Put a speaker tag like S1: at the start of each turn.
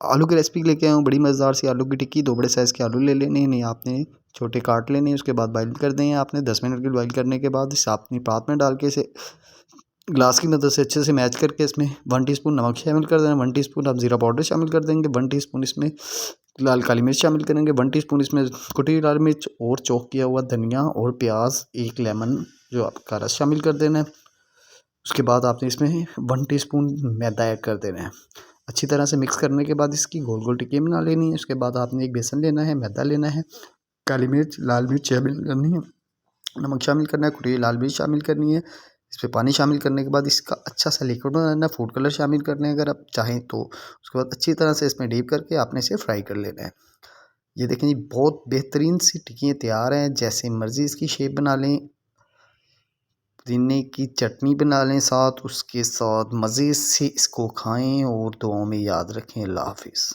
S1: आलू की रेसिपी लेके आया हूँ, बड़ी मज़ेदार सी आलू की टिक्की। 2 बड़े साइज़ के आलू ले लेने हैं, नहीं आपने छोटे काट लेने हैं। उसके बाद बॉयल कर दें आपने 10 मिनट के बॉयल करने के बाद इसे अपनी परात में डाल के इसे ग्लास की मदद से अच्छे से मैच करके इसमें 1 टीस्पून नमक शामिल कर देना, 1 टीस्पून आप ज़ीरा पाउडर शामिल कर देंगे, 1 टीस्पून इसमें लाल काली मिर्च शामिल करेंगे, 1 टीस्पून इसमें कुटी हुई लाल मिर्च और चॉप किया हुआ धनिया और प्याज, 1 लेमन जो आपका रस शामिल कर देना है। उसके बाद आपने इसमें 1 टीस्पून मैदा ऐड कर देना है। अच्छी तरह से मिक्स करने के बाद इसकी गोल गोल टिक्की बना लेनी है। उसके बाद आपने एक बेसन लेना है, मैदा लेना है, काली मिर्च लाल मिर्च शामिल करनी है, नमक शामिल करना है, कुटी हुई लाल मिर्च शामिल करनी है। इसमें पानी शामिल करने के बाद इसका अच्छा सा लिक्विड बनाना है, फूड कलर शामिल करने हैं अगर आप चाहें तो। उसके बाद अच्छी तरह से इसमें डीप करके आपने इसे फ्राई कर लेना है। ये देखें जी, बहुत बेहतरीन सी टिक्कियाँ तैयार हैं। जैसे मर्ज़ी इसकी शेप बना लें, पुदीने की चटनी बना लें साथ, उसके साथ मज़े से इसको खाएं और दुआओं में याद रखें। अल्लाह हाफ़िज़।